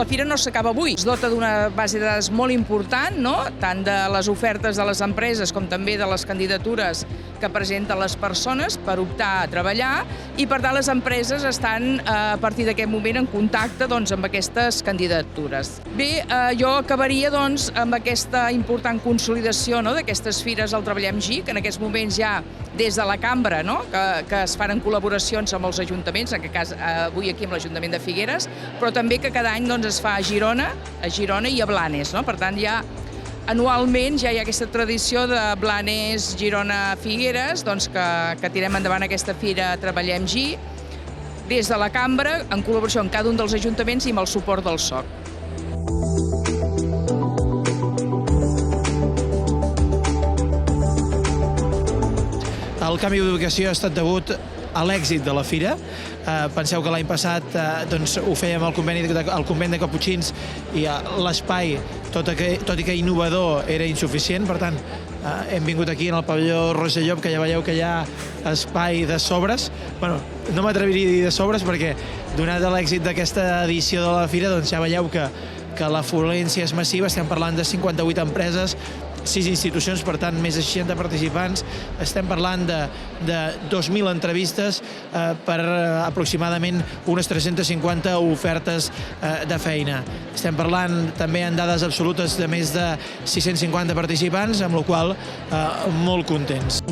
la fira no s'acaba avui. Es dota d'una base de dades molt important, no? Tant de les ofertes de les empreses com també de les candidatures que presenten les persones per optar a treballar i, per tant, les empreses estan a partir d'aquest moment en contacte amb aquestes candidatures. Bé, jo acabaria amb aquesta important consolidació d'aquestes fires al Treballem GIC, que en aquests moments ja des de la cambra, que es fan en col·laboracions amb els ajuntaments, en aquest cas avui aquí amb l'Ajuntament de Figueres, però també que cada any es fa a Girona i a Blanes. Per tant, anualment ja hi ha aquesta tradició de Blanes, Girona, Figueres, que tirem endavant aquesta fira Treballem GIC des de la cambra, en col·laboració amb cada un dels ajuntaments i amb el suport del SOC. El canvi d'ubicació ha estat degut a l'èxit de la fira. Penseu que l'any passat ho fèiem al convent de Caputxins i l'espai, tot i que innovador, era insuficient. Per tant, hem vingut aquí en el pavelló Rosselló, que ja veieu que hi ha espai de sobres. Bé, no m'atreviria a dir de sobres perquè, donat l'èxit d'aquesta edició de la fira, ja veieu que l'afluència és massiva. Estem parlant de 58 empreses, 6 institucions, per tant, més de 60 participants. Estem parlant de 2.000 entrevistes per aproximadament unes 350 ofertes de feina. Estem parlant també en dades absolutes de més de 650 participants, amb la qual cosa molt contents.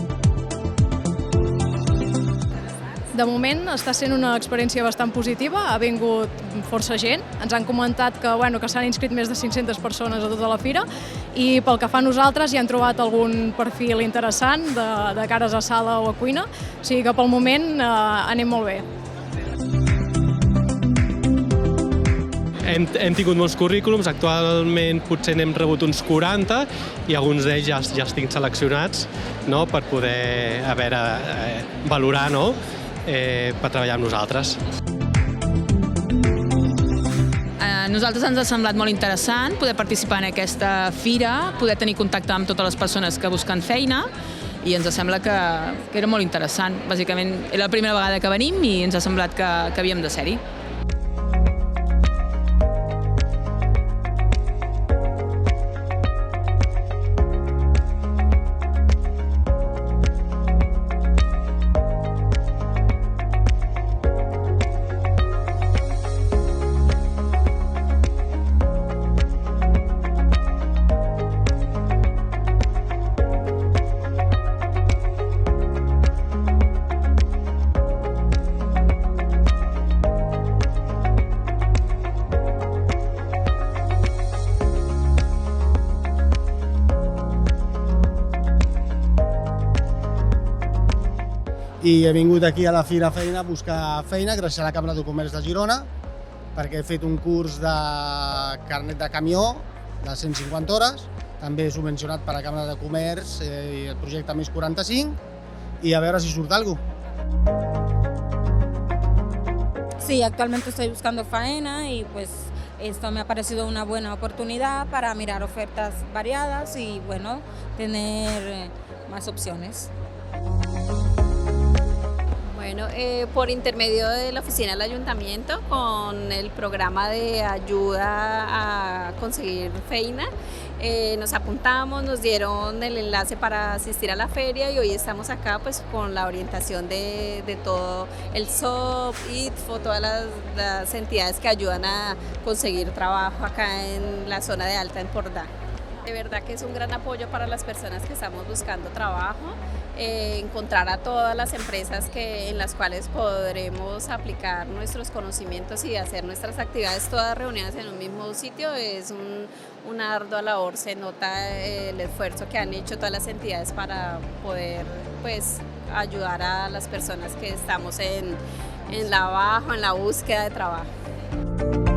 De moment està sent una experiència bastant positiva, ha vingut força gent, ens han comentat que s'han inscrit més de 500 persones a tota la fira i pel que fa a nosaltres ja hem trobat algun perfil interessant de cares a sala o a cuina, o sigui que pel moment anem molt bé. Hem tingut molts currículums, actualment potser n'hem rebut uns 40 i alguns d'ells ja estic seleccionats per poder valorar per treballar amb nosaltres. A nosaltres ens ha semblat molt interessant poder participar en aquesta fira, poder tenir contacte amb totes les persones que busquen feina i ens sembla que era molt interessant. Bàsicament era la primera vegada que venim i ens ha semblat que havíem de ser-hi. I he vingut aquí a la Fira Feina a buscar feina gràcies a la Cambra de Comerç de Girona perquè he fet un curs de carnet de camió de 150 hores, també subvencionat per la Cambra de Comerç i el projecte Més 45 y a ver si surge algo. Sí, actualmente estoy buscando faena y pues esto me ha parecido una buena oportunidad para mirar ofertas variadas y bueno, tener más opciones. Bueno, por intermedio de la oficina del ayuntamiento con el programa de ayuda a conseguir feina, nos apuntamos, nos dieron el enlace para asistir a la feria y hoy estamos acá pues con la orientación de todo el SOP, ITFO, todas las entidades que ayudan a conseguir trabajo acá en la zona de Alta Empordà. De verdad que es un gran apoyo para las personas que estamos buscando trabajo, encontrar a todas las empresas en las cuales podremos aplicar nuestros conocimientos y hacer nuestras actividades todas reunidas en un mismo sitio. Es una ardua labor, se nota el esfuerzo que han hecho todas las entidades para poder pues, ayudar a las personas que estamos en la búsqueda de trabajo.